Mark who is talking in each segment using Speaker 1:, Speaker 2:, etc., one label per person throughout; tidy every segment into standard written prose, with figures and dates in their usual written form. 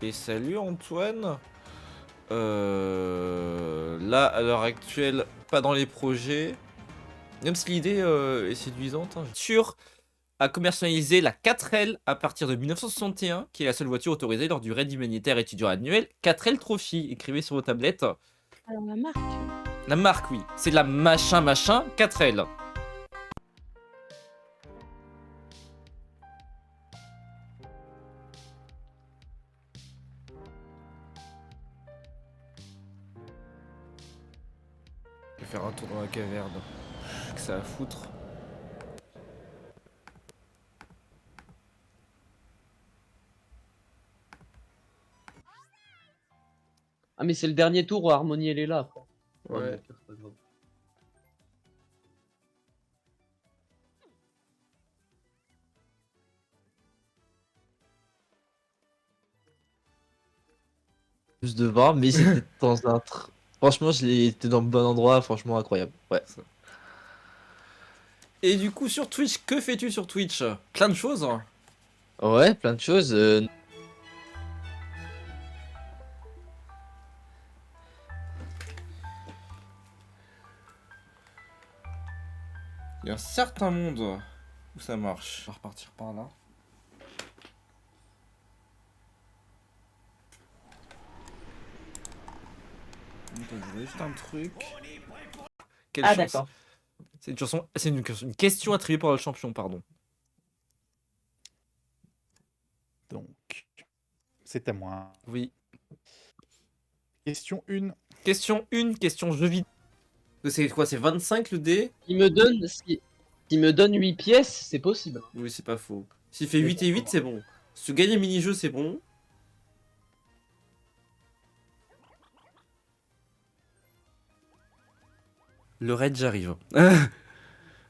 Speaker 1: Et salut Antoine. Là, à l'heure actuelle, pas dans les projets. Même si l'idée est séduisante. Hein. Sur à commercialiser la 4L à partir de 1961, qui est la seule voiture autorisée lors du raid humanitaire étudiant annuel 4L Trophy. Écrivez sur vos tablettes.
Speaker 2: Alors la marque.
Speaker 1: La marque, oui. C'est la machin 4L. Je vais faire un tour dans la caverne. Que ça à foutre.
Speaker 3: Ah mais c'est le dernier tour où Harmonie elle est là quoi.
Speaker 1: Ouais.
Speaker 3: Bon, c'est pas grave.
Speaker 4: Plus de 20, mais c'était dans un... Franchement, j'étais dans le bon endroit, franchement incroyable. Ouais.
Speaker 1: Et du coup, sur Twitch, que fais-tu sur Twitch? Plein de choses.
Speaker 4: Ouais, plein de choses.
Speaker 1: Il y a un certain monde où ça marche. On va repartir par là. Juste un truc. Quelle
Speaker 2: Ah
Speaker 1: chance.
Speaker 2: d'accord.
Speaker 1: C'est une chanson, c'est une question attribuée par le champion, pardon.
Speaker 5: Donc, c'est à moi.
Speaker 1: Oui.
Speaker 5: Question 1.
Speaker 1: Question 1, question jeu vidéo. C'est quoi, c'est 25 le dé?
Speaker 3: S'il me donne 8 pièces, c'est possible.
Speaker 1: Oui, c'est pas faux. S'il fait 8 et 8, c'est bon. Si tu gagnes un mini-jeu, c'est bon. Le raid, j'arrive.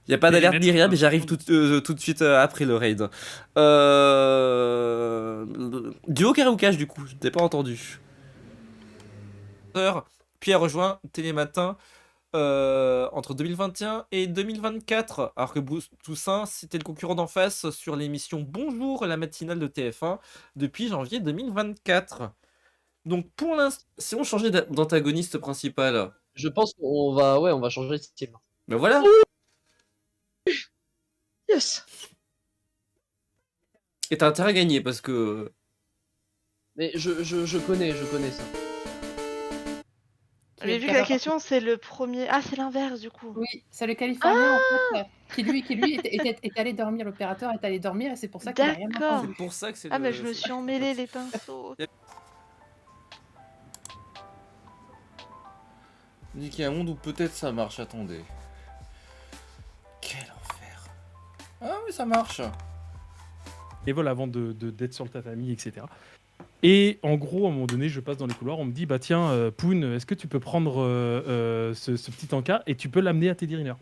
Speaker 1: Y a pas d'alerte ni rien, mais j'arrive tout de suite après le raid. Duo carré ou cash, du coup, je t'ai pas entendu. Puis a rejoint Télématin entre 2021 et 2024, alors que Toussaint, c'était le concurrent d'en face sur l'émission Bonjour, la matinale de TF1, depuis janvier 2024. Donc pour l'instant, si on changeait d'antagoniste principal,
Speaker 3: Je pense qu'on va, ouais, on va changer de style.
Speaker 1: ben voilà.
Speaker 3: Yes.
Speaker 1: Et t'as intérêt à gagner parce que
Speaker 3: Mais je connais ça.
Speaker 6: Mais vu que la question c'est le premier. Ah, c'est l'inverse du coup.
Speaker 2: Oui, c'est le Californien en fait, qui lui est allé dormir, l'opérateur est allé dormir et c'est pour ça qu'il a rien
Speaker 6: D'accord.
Speaker 2: entendu.
Speaker 1: c'est pour ça que c'est
Speaker 6: Ah, mais
Speaker 1: le.
Speaker 6: je me suis emmêlé les pinceaux.
Speaker 1: On dit qu'il y a un monde où peut-être ça marche, attendez. Quel enfer. Ah oui, ça marche.
Speaker 5: Et voilà, avant d'être sur le tatami, etc. Et en gros, à un moment donné, je passe dans les couloirs, on me dit, bah tiens, Poon, est-ce que tu peux prendre ce petit encas et tu peux l'amener à Teddy Riner?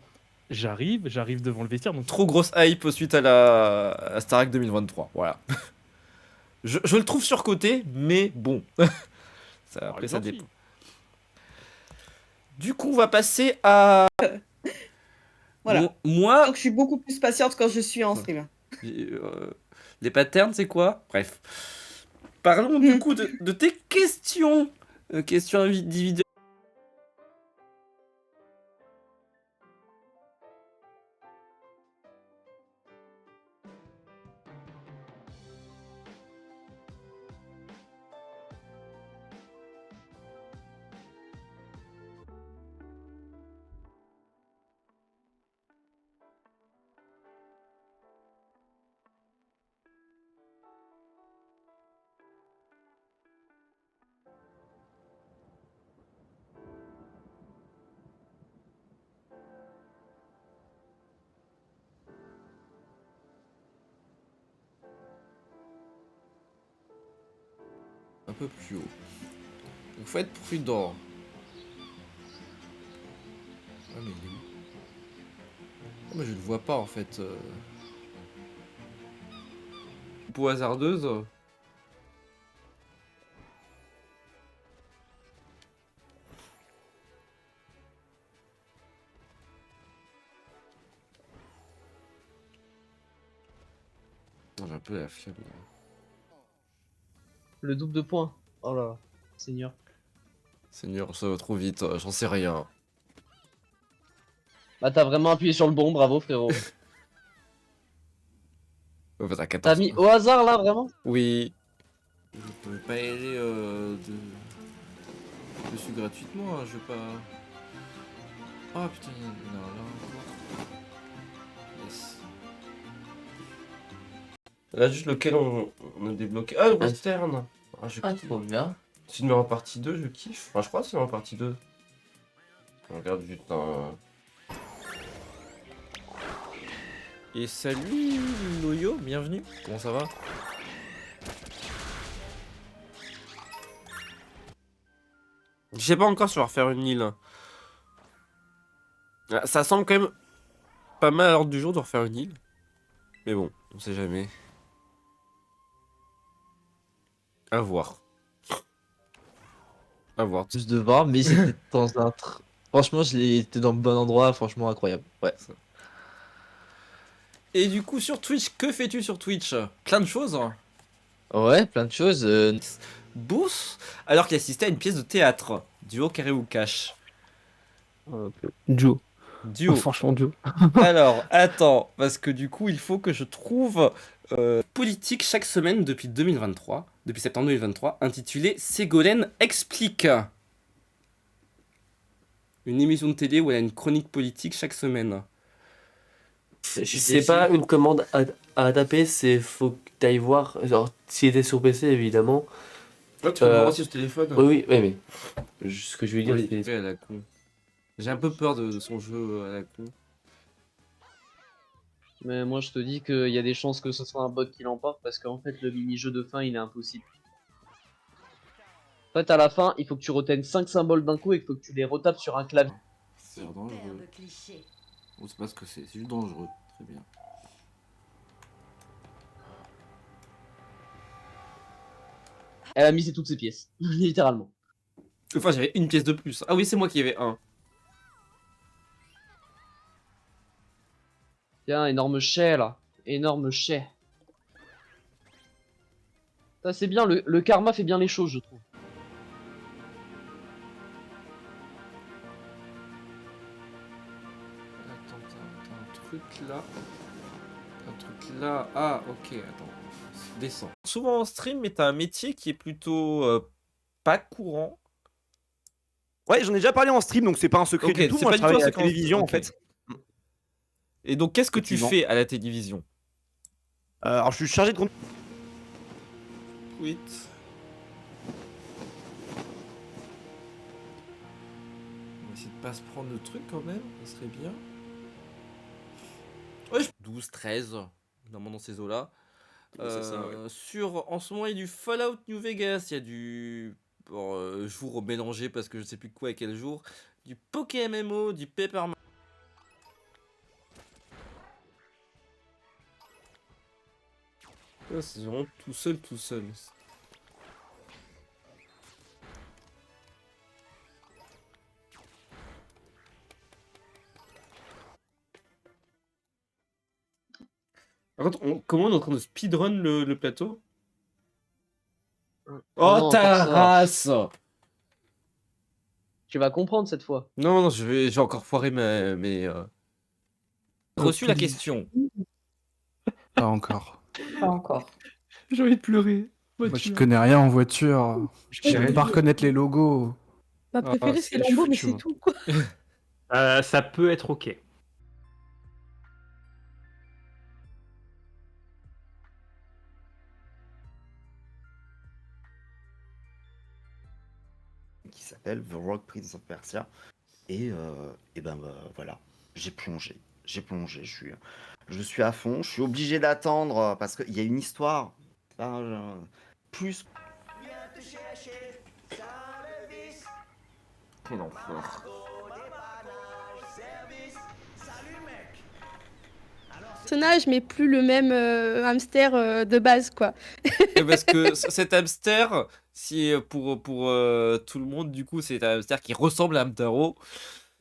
Speaker 5: J'arrive devant le vestiaire, donc
Speaker 1: Trop grosse hype suite à la à Starac 2023, voilà. je le trouve surcoté, mais bon. Ça, après, ça dépend. Du coup, on va passer à...
Speaker 7: Voilà.
Speaker 1: Bon, moi...
Speaker 7: Donc je suis beaucoup plus patiente quand je suis en stream.
Speaker 1: Les patterns, c'est quoi? Bref. Parlons du coup de tes questions. Questions individuelles. Un peu plus haut. Donc faut être prudent. Ah mais il est où? Ah, mais je le vois pas en fait. Peau hasardeuse. J'ai un peu la flemme là.
Speaker 3: Le double de points. Oh là là, Seigneur.
Speaker 1: Seigneur, ça va trop vite, j'en sais rien.
Speaker 3: Bah t'as vraiment appuyé sur le bon, bravo frérot.
Speaker 1: Ouais, bah, t'as
Speaker 3: T'as
Speaker 1: 14.
Speaker 3: mis au hasard là, vraiment?
Speaker 1: Oui. Je peux pas y aller dessus gratuitement, hein, je vais pas. Oh putain, il y en a là encore. Yes. Là, juste lequel on a débloqué. Ah, le western. Ah, je kiffe.
Speaker 8: trop bien.
Speaker 1: C'est numéro en partie 2, je kiffe. Enfin, je crois que c'est numéro en partie 2. On regarde juste un. Et salut Noyo, bienvenue. Comment ça va? Je sais pas encore si on va refaire une île. Ah, ça semble quand même pas mal à l'ordre du jour de refaire une île. Mais bon, on sait jamais. À voir. À voir.
Speaker 4: Plus de VAR, mais c'était dans un. Franchement, j'étais dans le bon endroit, franchement incroyable. Ouais.
Speaker 1: Et du coup, sur Twitch, que fais-tu sur Twitch? Plein de choses.
Speaker 4: Ouais, plein de choses.
Speaker 1: Bourse, alors qu'il assistait à une pièce de théâtre. Duo, carré ou cash?
Speaker 8: Joe.
Speaker 1: Duo.
Speaker 8: Franchement, Joe.
Speaker 1: Alors, attends, parce que du coup, il faut que je trouve politique chaque semaine depuis 2023, depuis septembre 2023, intitulée Ségolène explique. Une émission de télé où elle a une chronique politique chaque semaine.
Speaker 8: C'est pas une commande à taper, c'est faut que t'ailles voir. Genre, s'il était sur PC, évidemment.
Speaker 1: Là, tu peux le voir aussi sur téléphone.
Speaker 8: Oui, mais. Ce que je veux dire,
Speaker 1: Oui,
Speaker 8: c'est.
Speaker 1: fait à la con. J'ai un peu peur de son jeu à la con.
Speaker 3: Mais moi je te dis qu'il y a des chances que ce soit un bot qui l'emporte parce qu'en fait le mini-jeu de fin il est impossible. En fait à la fin il faut que tu retiennes 5 symboles d'un coup et qu'il faut que tu les retapes sur un clavier.
Speaker 1: C'est dangereux. On sait pas ce que c'est juste dangereux. Très bien.
Speaker 3: Elle a misé toutes ses pièces, littéralement.
Speaker 1: Enfin, j'avais une pièce de plus. Ah oui, c'est moi qui avais un.
Speaker 3: Tiens, énorme chai là. Énorme chai. Ça c'est bien, le karma fait bien les choses je trouve.
Speaker 1: Attends, t'as un truc là. Un truc là. Ah, ok, attends. Descends. Souvent en stream, mais t'as un métier qui est plutôt pas courant.
Speaker 9: Ouais, j'en ai déjà parlé en stream, donc c'est pas un secret
Speaker 1: Ok,
Speaker 9: du tout.
Speaker 1: c'est
Speaker 9: Moi,
Speaker 1: pas
Speaker 9: je
Speaker 1: du tout un
Speaker 9: travaille à la
Speaker 1: secret.
Speaker 9: télévision,
Speaker 1: Ok.
Speaker 9: en fait.
Speaker 1: Et donc, qu'est-ce que tu
Speaker 9: Effectivement.
Speaker 1: fais à la télévision?
Speaker 9: Alors, je suis chargé de compte.
Speaker 1: Tweet. On va essayer de pas se prendre le truc quand même, ça serait bien. Ouais, 12, 13, normalement dans ces eaux-là.
Speaker 9: C'est ça, ouais.
Speaker 1: En ce moment, il y a du Fallout New Vegas, il y a du jour mélangé parce que je sais plus quoi et quel jour, du Poké MMO, du Paper Mario. C'est vraiment tout seul, tout seul. Par contre, comment on est en train de speedrun le plateau? Oh
Speaker 3: non,
Speaker 1: ta
Speaker 3: pas ça.
Speaker 1: race!
Speaker 3: Tu vas comprendre cette fois.
Speaker 1: Non, non, je vais encore foirer mes. Reçu la
Speaker 8: please.
Speaker 1: question.
Speaker 10: Pas encore.
Speaker 2: Pas encore.
Speaker 5: J'ai envie de pleurer.
Speaker 10: Moi, je connais rien en voiture. Je sais
Speaker 5: Ouais.
Speaker 10: même pas reconnaître les logos.
Speaker 2: Ma
Speaker 1: Ah,
Speaker 2: préférée,
Speaker 1: c'est
Speaker 2: c'est Lambo, mais
Speaker 10: foutu,
Speaker 2: c'est tout, quoi.
Speaker 5: Ça peut être ok.
Speaker 11: Qui s'appelle The Rogue Prince of Persia. Et ben voilà, j'ai plongé, je suis à fond, je suis obligé d'attendre parce qu'il y a une histoire. Plus.
Speaker 1: Quel enfer.
Speaker 12: Personnage, mais plus le même hamster de base, quoi.
Speaker 1: Et parce que cet hamster, si pour tout le monde, du coup, c'est un hamster qui ressemble à Hamtaro.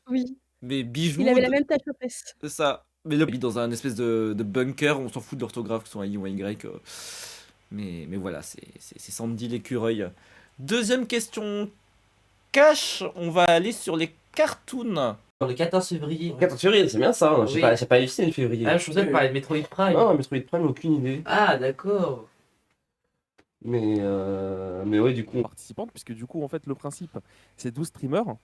Speaker 12: Oui.
Speaker 1: Mais Bijou.
Speaker 12: Il avait la même tache aux fesses.
Speaker 1: C'est ça. Mais le vit dans un espèce de bunker, on s'en fout de l'orthographe, que ce soit un I ou un Y. Mais voilà, c'est Sandy l'écureuil. Deuxième question. Cash, on va aller sur les cartoons.
Speaker 8: Le 14 février. 14 février, c'est bien ça. Hein.
Speaker 3: Oui.
Speaker 8: J'ai pas halluciné le février.
Speaker 3: Ah, je pensais de parler de Metroid Prime.
Speaker 8: Non, Metroid Prime, aucune idée.
Speaker 3: Ah, d'accord.
Speaker 8: Mais ouais, du coup.
Speaker 13: Participantes, puisque du coup, en fait, le principe, c'est 12 streamers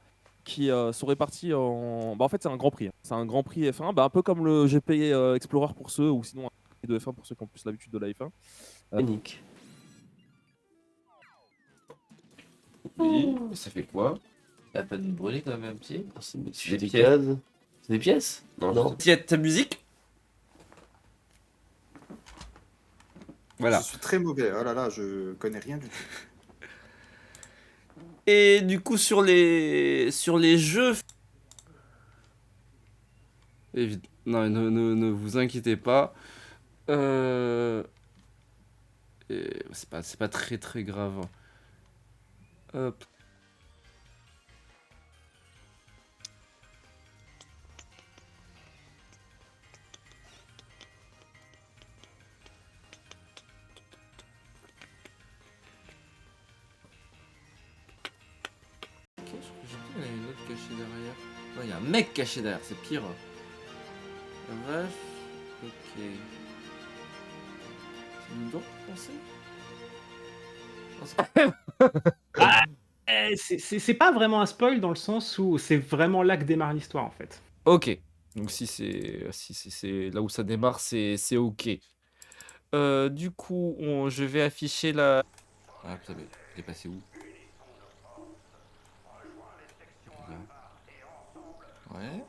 Speaker 13: qui sont répartis en. Bah, en fait, c'est un grand prix. C'est un grand prix F1, bah, un peu comme le GP Explorer pour ceux, ou sinon un prix de F1 pour ceux qui ont plus l'habitude de la F1.
Speaker 8: Unique.
Speaker 1: Oui, ça fait quoi?
Speaker 3: T'as pas de brûler quand même un petit.
Speaker 8: C'est des pièces. C'est des pièces? Non.
Speaker 1: Tiens, ta musique. Voilà.
Speaker 14: Je suis très mauvais. Oh là là, je connais rien du tout.
Speaker 1: Et du coup, sur les jeux. Non, ne vous inquiétez pas. C'est pas très très grave. Hop. Ok, je crois que j'ai dit qu'il y en avait une autre cachée derrière. Non, il y a un mec caché derrière, c'est pire. La vache. Ok. C'est une dent, pensez?
Speaker 15: C'est pas vraiment un spoil dans le sens où c'est vraiment là que démarre l'histoire en fait.
Speaker 1: Ok. Donc si c'est là où ça démarre, c'est ok. Du coup, je vais afficher la... Ah putain, mais il est passé où? Ouais.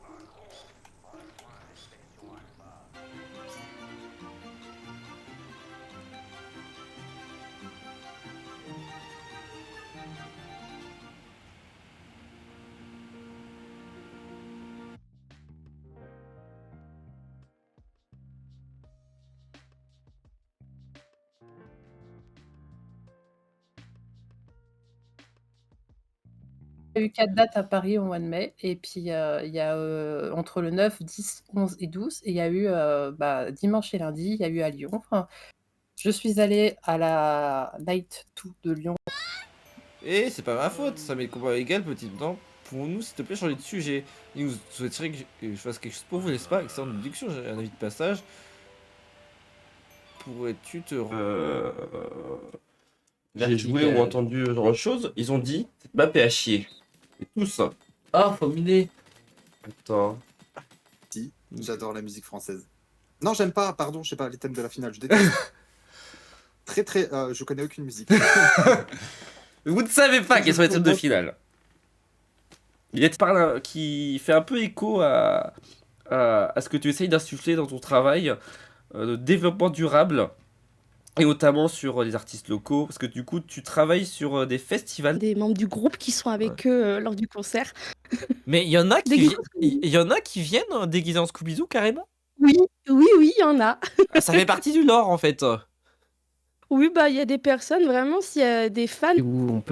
Speaker 2: Il y a eu 4 dates à Paris au mois de mai et puis, il y a, entre le 9, 10, 11 et 12 et il y a eu, dimanche et lundi, il y a eu à Lyon. Enfin, je suis allée à la Night 2 de Lyon.
Speaker 1: Et c'est pas ma faute, ça met le combat égal, petit temps. Pour nous, s'il te plaît, changer de sujet. Et vous souhaiteriez que je fasse quelque chose pour vous, n'est-ce pas? Excellente déduction, j'ai un avis de passage. Pourrais-tu te...
Speaker 8: J'ai joué ou entendu ce genre de choses. Ils ont dit cette map est à chier. Et tout ça.
Speaker 3: Ah, faut miner.
Speaker 8: Attends.
Speaker 14: Si, j'adore la musique française. Non, j'aime pas, pardon, je sais pas, les thèmes de la finale, je déteste. Je connais aucune musique.
Speaker 1: Vous ne savez pas quels sont les thèmes de finale. Il est par qui fait un peu écho à ce que tu essayes d'insuffler dans ton travail de développement durable. Et notamment sur les artistes locaux, parce que du coup, tu travailles sur des festivals.
Speaker 12: Des membres du groupe qui sont avec eux lors du concert.
Speaker 1: Mais il y en a qui viennent déguisés en Scooby-Doo carrément.
Speaker 12: Oui, il y en a.
Speaker 1: Ça fait partie du lore en fait.
Speaker 12: Oui, bah il y a des personnes, vraiment, s'il y a des fans.
Speaker 10: Où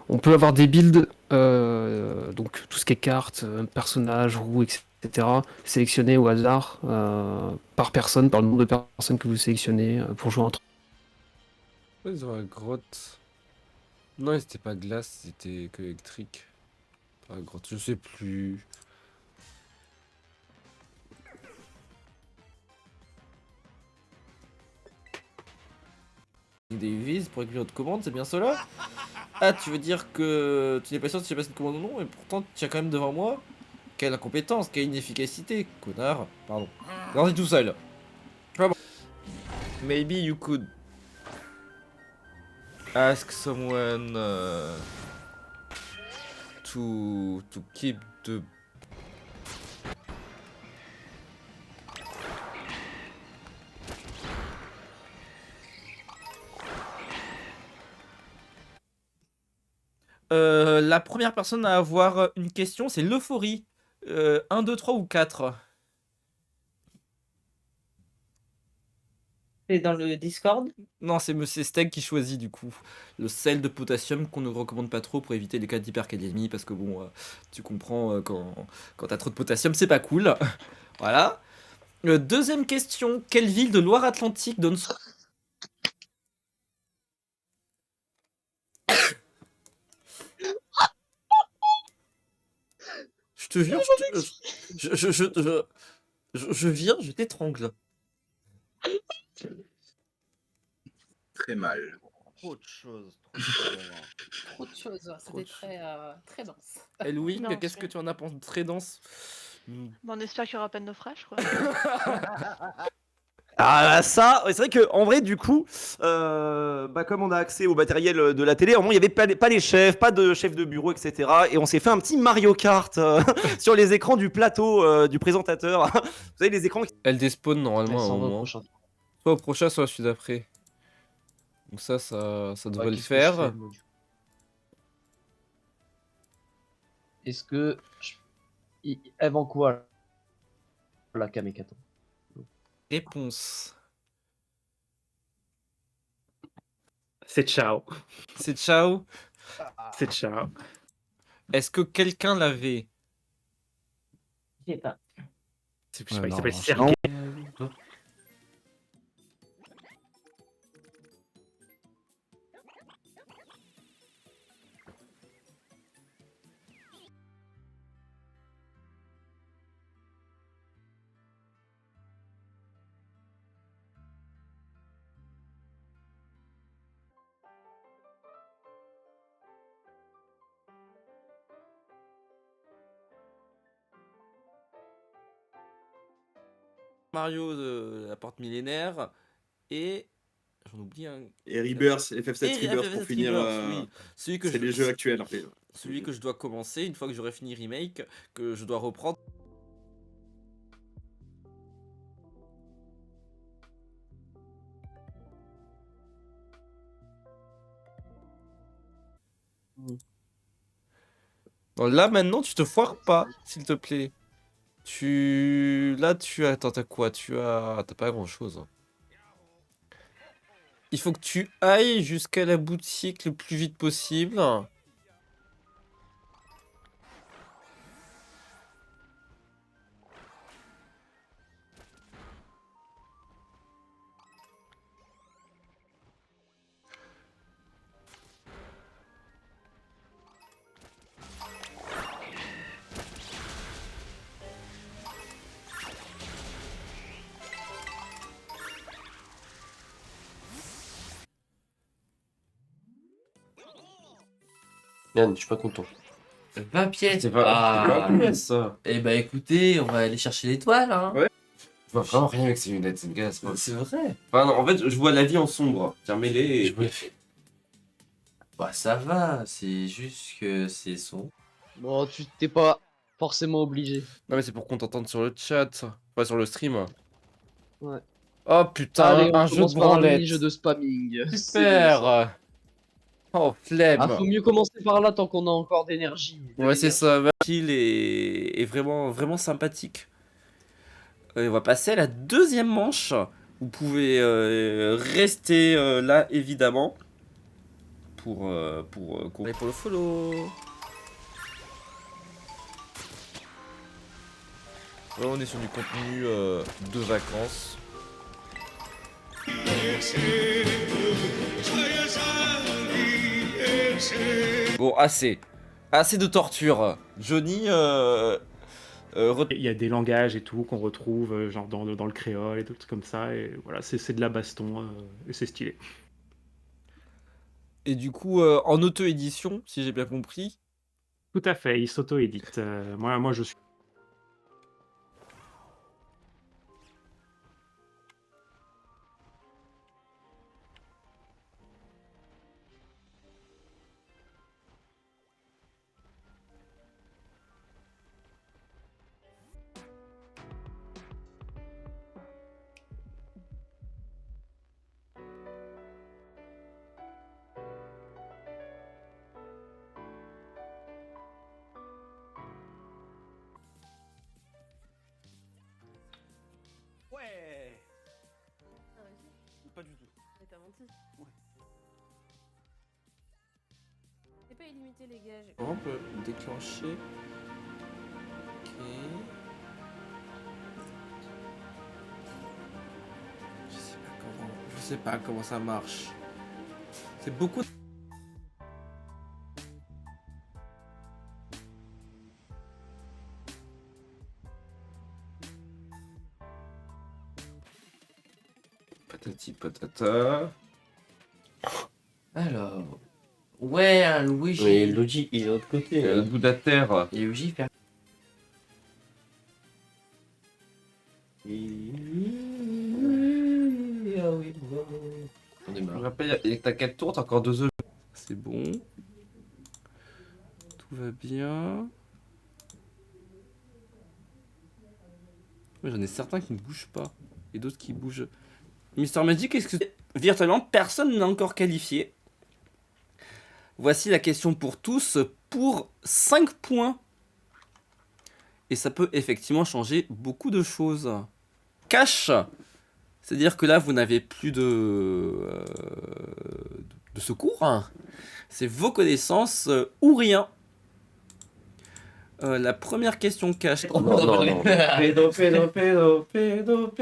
Speaker 10: on peut avoir des builds, donc tout ce qui est cartes, personnages, roues, etc. sélectionnés au hasard par personne, par le nombre de personnes que vous sélectionnez pour jouer entre.
Speaker 1: Ils ont la grotte. Non, c'était pas glace, c'était que électrique. Pas grotte, je sais plus. Des vis pour récupérer votre commande, c'est bien cela? Ah, tu veux dire que tu n'es pas sûr si tu passes une commande ou non, et pourtant tu tiens quand même devant moi? Quelle incompétence, quelle inefficacité, connard. Pardon. Non, t'es tout seul. Ah bon. Maybe you could ask someone to keep the... La première personne à avoir une question, c'est l'euphorie. 1, 2, 3 ou 4?
Speaker 7: Et dans le Discord?
Speaker 1: Non, c'est Monsieur Steg qui choisit du coup. Le sel de potassium qu'on ne recommande pas trop pour éviter les cas d'hypercalémie, parce que bon, tu comprends, quand t'as trop de potassium, c'est pas cool. Voilà. Deuxième question, quelle ville de Loire-Atlantique donne son... te jure, je viens, je t'étrangle.
Speaker 14: Très mal.
Speaker 11: Trop de choses. Trop de choses.
Speaker 2: Trop de choses, c'était très dense.
Speaker 1: Elwing,
Speaker 6: Non,
Speaker 1: qu'est-ce que tu en as pensé? Très dense.
Speaker 6: Bon, on espère qu'il y aura pas de naufrage, quoi.
Speaker 9: Ah ça, ouais, c'est vrai que en vrai du coup, comme on a accès au matériel de la télé, au moins il y avait pas les chefs, pas de chef de bureau, etc. Et on s'est fait un petit Mario Kart sur les écrans du plateau du présentateur. Vous savez les écrans.
Speaker 1: Elle despawn normalement
Speaker 3: Elle
Speaker 1: à un
Speaker 3: s'en va au
Speaker 1: moment.
Speaker 3: prochain.
Speaker 1: Soit au prochain, soit celui d'après. Donc ça devrait le
Speaker 3: qu'est-ce que je fais,
Speaker 1: faire.
Speaker 3: moi, du coup Est-ce que elle vend quoi la Kamekato?
Speaker 1: Réponse.
Speaker 15: C'est ciao.
Speaker 1: C'est ciao.
Speaker 15: C'est ciao.
Speaker 1: Est-ce que quelqu'un l'avait?
Speaker 15: Je sais pas. Je sais pas,
Speaker 1: Ouais,
Speaker 15: il
Speaker 1: non,
Speaker 15: s'appelle
Speaker 1: non,
Speaker 15: Sergei.
Speaker 1: Mario de la porte millénaire et j'en oublie un.
Speaker 14: Et Rebirth, FF7
Speaker 1: Et
Speaker 14: Rebirth pour
Speaker 1: FF7
Speaker 14: finir.
Speaker 1: Rebirth, oui. Celui que
Speaker 14: C'est
Speaker 1: je-
Speaker 14: les jeux actuels en fait.
Speaker 1: Celui que je dois commencer une fois que j'aurai fini remake, que je dois reprendre. Bon, là maintenant tu te foires pas, s'il te plaît. Là tu as. Attends, t'as quoi? T'as pas grand chose. Il faut que tu ailles jusqu'à la boutique le plus vite possible.
Speaker 8: Yann, je suis pas content.
Speaker 4: 20 pièces.
Speaker 8: C'est pas
Speaker 4: Ah.
Speaker 8: pièce, ça.
Speaker 4: Eh bah écoutez, on va aller chercher l'étoile. Hein.
Speaker 9: Ouais.
Speaker 8: Je vois vraiment rien avec ces lunettes, c'est gars.
Speaker 4: C'est vrai.
Speaker 8: Enfin, non, en fait, je vois la vie en sombre. Fermez-les et.
Speaker 4: Bah ça va, c'est juste que c'est son.
Speaker 3: Bon, tu t'es pas forcément obligé.
Speaker 1: Non mais c'est pour qu'on t'entende sur le chat, pas sur le stream.
Speaker 3: Ouais.
Speaker 1: Oh putain,
Speaker 3: Allez, on
Speaker 1: un jeu de
Speaker 3: commence par un
Speaker 1: branlette.
Speaker 3: mini-jeu de spamming. C'est
Speaker 1: Super. Oh flemme.
Speaker 3: Ah, faut mieux commencer par là tant qu'on a encore d'énergie.
Speaker 1: Ouais c'est ça, Kill est vraiment, vraiment sympathique. On va passer à la deuxième manche. Vous pouvez rester là évidemment pour courir pour le follow. Là, on est sur du contenu de vacances. Bon, assez. Assez de torture. Johnny,
Speaker 15: Il y a des langages et tout qu'on retrouve, genre dans le créole et tout comme ça. Et voilà, c'est de la baston et c'est stylé.
Speaker 1: et du coup, en auto-édition, si j'ai bien compris.
Speaker 15: Tout à fait, il s'auto-édite. Moi, je suis.
Speaker 9: Ouais. Pas du tout.
Speaker 12: Mais t'as menti. C'est pas illimité les gars.
Speaker 1: On peut déclencher. Ok. Je sais pas comment ça marche. C'est beaucoup. Patati patata.
Speaker 8: Alors. Ouais, un Luigi. Mais Luigi, il est de l'autre côté.
Speaker 1: Le bout de la terre.
Speaker 8: Et Luigi fait.
Speaker 1: Je me rappelle, t'as 4 tours, t'as encore 2 œufs. C'est bon. Tout va bien. Ouais, j'en ai certains qui ne bougent pas. Et d'autres qui bougent. Mister Magic, est-ce que virtuellement personne n'est encore qualifié? Voici la question pour tous pour 5 points. Et ça peut effectivement changer beaucoup de choses. Cash, c'est-à-dire que là vous n'avez plus de secours. C'est vos connaissances ou rien. La première question cash.
Speaker 8: Non.
Speaker 1: Pédo.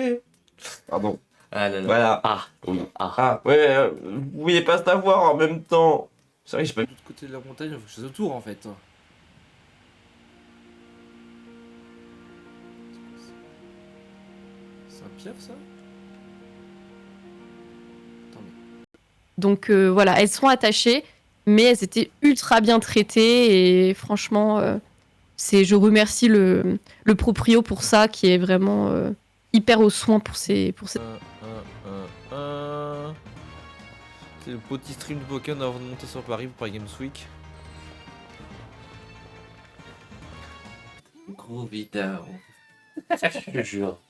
Speaker 1: Pardon.
Speaker 8: Ah là là.
Speaker 1: Voilà. Ouais, vous pouviez pas savoir en même temps. C'est vrai que j'ai pas vu de l'autre côté de la montagne, faut que je fasse autour en fait. C'est un piaf ça?
Speaker 12: Donc voilà, elles sont attachées, mais elles étaient ultra bien traitées et franchement, je remercie le proprio pour ça, qui est vraiment hyper au soin pour ces.
Speaker 1: C'est le petit stream de Pokémon avant de monter sur Paris pour Games Week.
Speaker 8: Gros Vita. Je te jure.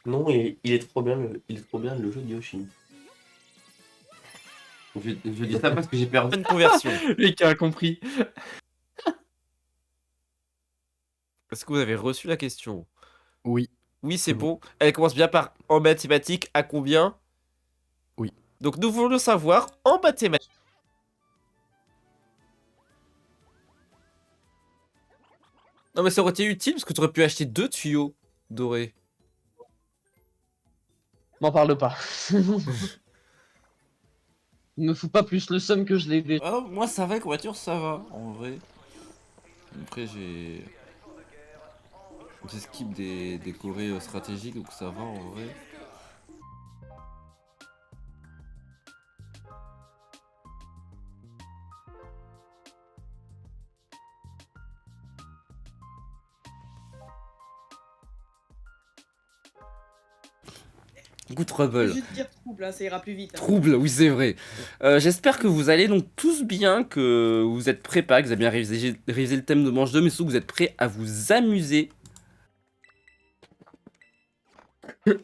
Speaker 8: Non, il est trop bien le jeu de Yoshi. Je dis ça parce que j'ai perdu
Speaker 1: une conversion.
Speaker 15: Et qui a compris.
Speaker 1: Est-ce que vous avez reçu la question?
Speaker 10: Oui.
Speaker 1: Oui, c'est bon. Elle commence bien par en mathématiques à combien?
Speaker 10: Oui.
Speaker 1: Donc nous voulons le savoir en mathématiques. Non mais ça aurait été utile parce que tu aurais pu acheter 2 tuyaux dorés.
Speaker 3: M'en parle pas. Il me fout pas plus le seum que je l'ai déjà.
Speaker 1: Ah non, moi ça va, avec voiture ça va, en vrai. Après j'ai skip des corées stratégiques donc ça va en vrai. Good
Speaker 7: Je
Speaker 1: Trouble.
Speaker 7: peux juste dire trouble, hein, ça ira plus vite. hein.
Speaker 1: Trouble, oui c'est vrai. J'espère que vous allez donc tous bien, que vous êtes préparés, que vous avez bien révisé le thème de manche 2, mais surtout que vous êtes prêts à vous amuser. Mais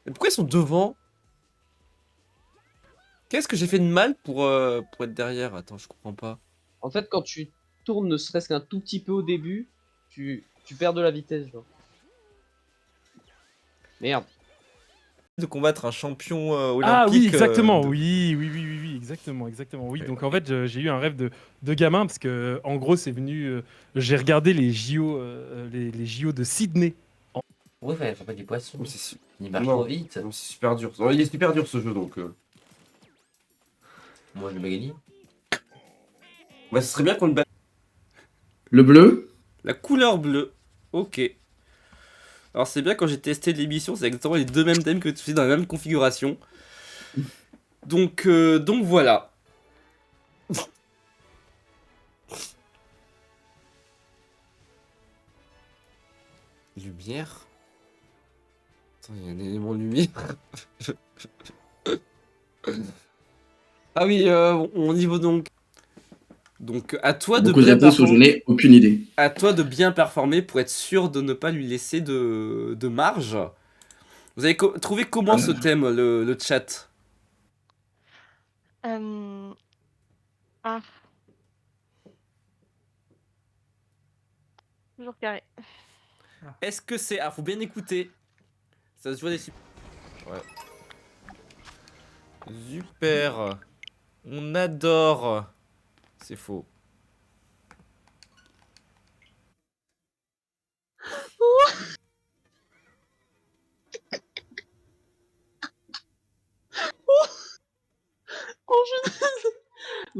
Speaker 1: pourquoi ils sont devant? Qu'est-ce que j'ai fait de mal pour être derrière? Attends, je comprends pas.
Speaker 3: En fait, quand tu tournes ne serait-ce qu'un tout petit peu au début, tu perds de la vitesse, genre. Merde.
Speaker 1: De combattre un champion olympique.
Speaker 5: Ah oui, exactement, oui, exactement. Oui, donc en fait, j'ai eu un rêve de gamin parce que, en gros, c'est venu. J'ai regardé les JO, les JO de Sydney.
Speaker 8: Ouais, faut pas des poissons. Il marche
Speaker 1: Non,
Speaker 8: trop vite.
Speaker 1: non, c'est super dur. Il est super dur ce jeu donc.
Speaker 8: Moi, je vais gagner.
Speaker 1: Ouais, ce serait bien qu'on le batte.
Speaker 16: Le bleu?
Speaker 1: La couleur bleue. Ok. Alors c'est bien, quand j'ai testé l'émission, c'est exactement les deux mêmes thèmes que tu fais dans la même configuration. Donc voilà. Lumière. Attends, il y a un élément lumière. Ah oui, on y va donc. Donc à toi de
Speaker 16: Beaucoup de
Speaker 1: bien
Speaker 16: réponses où je
Speaker 1: performer.
Speaker 16: n'ai aucune idée.
Speaker 1: À toi de bien performer pour être sûr de ne pas lui laisser de marge. Vous avez trouvé comment ce thème, le chat?
Speaker 6: Ah. Toujours carré.
Speaker 1: Est-ce que c'est... Ah, faut bien écouter. Ça se joue des... Ouais. Super. On adore. C'est faux.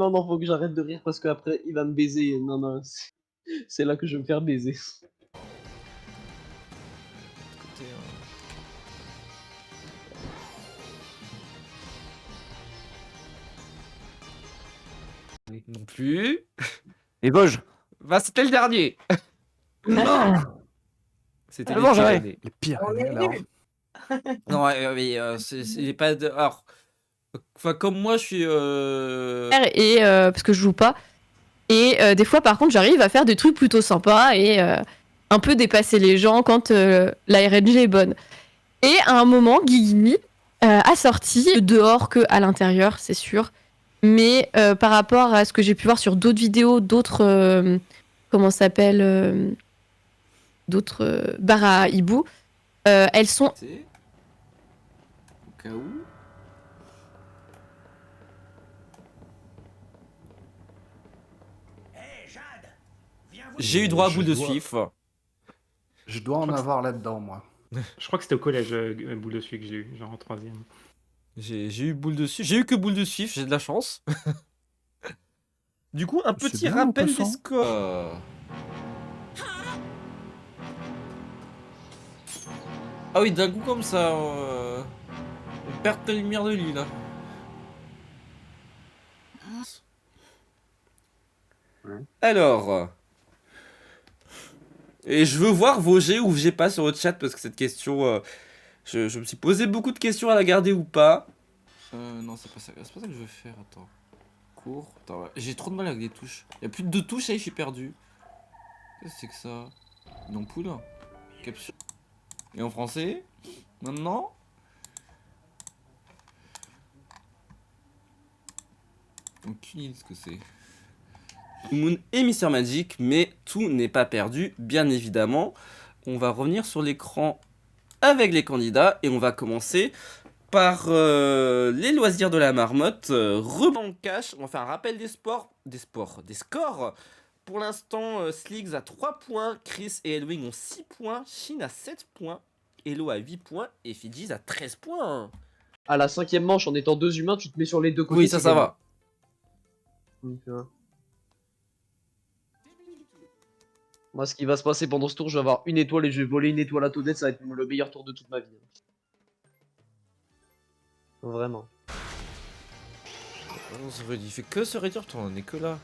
Speaker 3: Non, non, faut que j'arrête de rire parce qu'après il va me baiser. Non, non, c'est là que je vais me faire baiser.
Speaker 1: Écoutez, non plus.
Speaker 9: Les Vosges.
Speaker 1: Bah, c'était le dernier.
Speaker 9: Non.
Speaker 1: C'était
Speaker 9: Ah
Speaker 1: les
Speaker 9: bon, j'arrête.
Speaker 1: Pyrénées.
Speaker 13: Les Pyrénées, alors.
Speaker 1: Non, mais c'est pas de. Alors, enfin, comme moi, je suis.
Speaker 12: Et parce que je joue pas. Et des fois, par contre, j'arrive à faire des trucs plutôt sympas et un peu dépasser les gens quand la RNG est bonne. Et à un moment, Guigui a sorti dehors que à l'intérieur, c'est sûr. Mais par rapport à ce que j'ai pu voir sur d'autres vidéos, d'autres comment ça s'appelle, d'autres bars à hibou, elles sont
Speaker 1: Au cas où. J'ai eu droit à boule de suif.
Speaker 17: Je dois en avoir là-dedans, moi.
Speaker 15: Je crois que c'était au collège, boule de suif que j'ai eu, genre en 3ème.
Speaker 1: J'ai eu boule de suif. J'ai eu que boule de suif, j'ai de la chance. Du coup, un
Speaker 17: C'est
Speaker 1: petit
Speaker 17: bien,
Speaker 1: rappel des
Speaker 17: passant.
Speaker 1: scores. Ah oui, d'un coup comme ça, on perd la lumière de lui là. Alors, et je veux voir vos G ou G pas sur le chat parce que cette question, je me suis posé beaucoup de questions à la garder ou pas. Non, c'est pas ça que je veux faire. Attends, cours. Attends, j'ai trop de mal avec les touches. Il y a plus de 2 touches et je suis perdu. Qu'est-ce que c'est que ça? Une ampoule? Capsule. Et en français? Maintenant? Aucune idée de ce que c'est. Moon et Mister Magic, mais tout n'est pas perdu, bien évidemment. On va revenir sur l'écran avec les candidats et on va commencer par les loisirs de la marmotte. Rebond cash, on va faire un rappel des scores. Pour l'instant, Sliggs a 3 points, Chris et Elwing ont 6 points, Shin a 7 points, Elo a 8 points et Fidjiz a 13 points.
Speaker 3: À la 5ème manche, en étant 2 humains, tu te mets sur les deux côtés.
Speaker 1: Oui, ça va.
Speaker 3: Donc, moi, ce qui va se passer pendant ce tour, je vais avoir une étoile et je vais voler une étoile à Toadette, ça va être le meilleur tour de toute ma vie. Vraiment.
Speaker 1: Il fait que se réduire, putain, on est que là.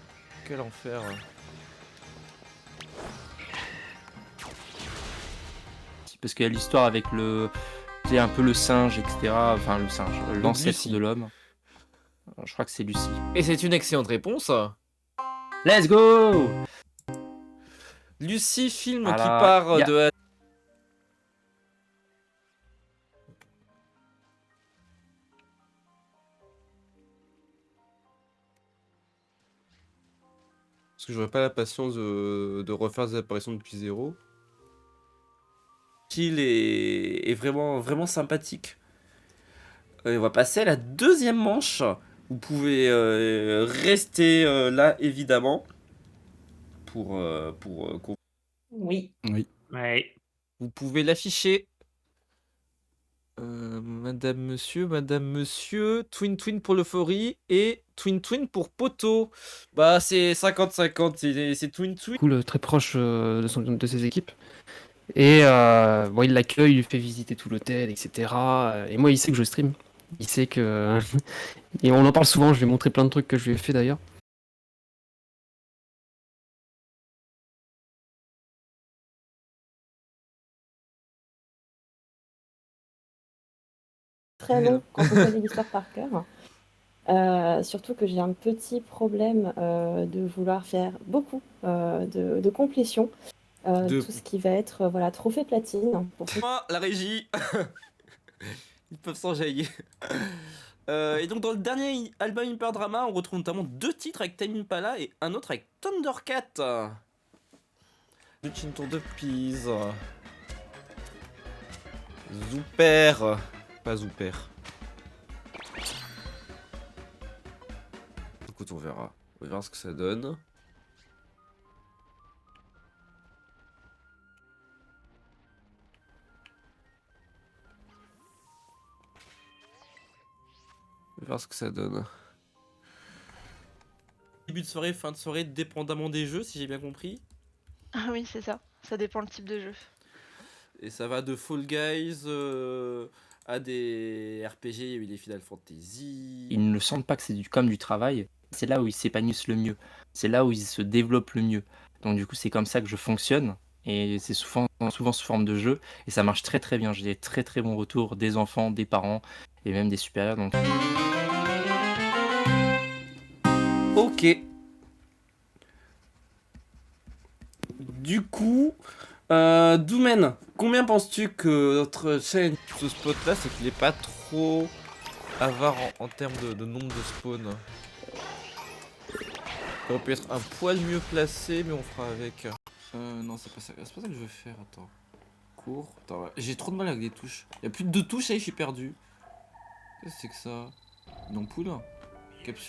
Speaker 1: Quel enfer.
Speaker 18: Parce qu'il y a l'histoire avec le. C'est un peu le singe, etc. Enfin, le singe, l'ancêtre
Speaker 1: Lucie.
Speaker 18: de l'homme. Je crois que c'est Lucie.
Speaker 1: Et c'est une excellente réponse.
Speaker 18: Let's go!
Speaker 1: Lucie, film qui
Speaker 18: Alors,
Speaker 1: part
Speaker 18: y a-
Speaker 1: de. Parce que j'aurais pas la patience de refaire des apparitions depuis zéro. Il est vraiment, vraiment sympathique. On va passer à la deuxième manche. Vous pouvez rester là, évidemment. Pour
Speaker 6: Oui.
Speaker 17: Oui.
Speaker 15: Ouais.
Speaker 1: Vous pouvez l'afficher. Madame, monsieur, Twin pour l'euphorie et Twin pour Poto. Bah, c'est 50-50, c'est Twin.
Speaker 10: Cool, très proche de ses équipes. Et bon, il l'accueille, il lui fait visiter tout l'hôtel, etc. Et moi, il sait que je stream. Il sait que. Et on en parle souvent, je lui ai montré plein de trucs que je lui ai fait d'ailleurs.
Speaker 19: Très long quand on connaît l'histoire par cœur. Surtout que j'ai un petit problème de vouloir faire beaucoup de complétion. Tout ce qui va être voilà, trophée platine. Pour
Speaker 1: Moi, la régie. Ils peuvent s'enjailler. Et donc dans le dernier album Hyper Drama, on retrouve notamment 2 titres avec Time Impala et un autre avec Thundercat. Le Chin Tour de Pise. Zooper. Pas Zooper. Écoute, on verra. On verra ce que ça donne. On va voir ce que ça donne. début de soirée, fin de soirée, dépendamment des jeux, si j'ai bien compris.
Speaker 20: Ah oui, c'est ça. Ça dépend le type de jeu.
Speaker 1: Et ça va de Fall Guys à des RPG, il y a eu les Final Fantasy.
Speaker 18: Ils ne sentent pas que c'est comme du travail. C'est là où ils s'épanouissent le mieux. C'est là où ils se développent le mieux. Donc du coup, c'est comme ça que je fonctionne. Et c'est souvent sous forme de jeu. Et ça marche très très bien. J'ai des très très bons retours des enfants, des parents et même des supérieurs. Donc...
Speaker 6: Ok. Du coup, Doumen, combien penses-tu que notre chaîne...
Speaker 1: Ce spot là, c'est qu'il est pas trop avare en termes de nombre de spawns. Ça aurait pu être un poil mieux placé, mais on fera avec. Non, c'est pas ça que je veux faire. Attends. Cours. Attends, ouais. J'ai trop de mal avec les touches. Il y a plus de 2 touches, ça y est, je suis perdu. Qu'est-ce que c'est que ça? Une ampoule? Capsule.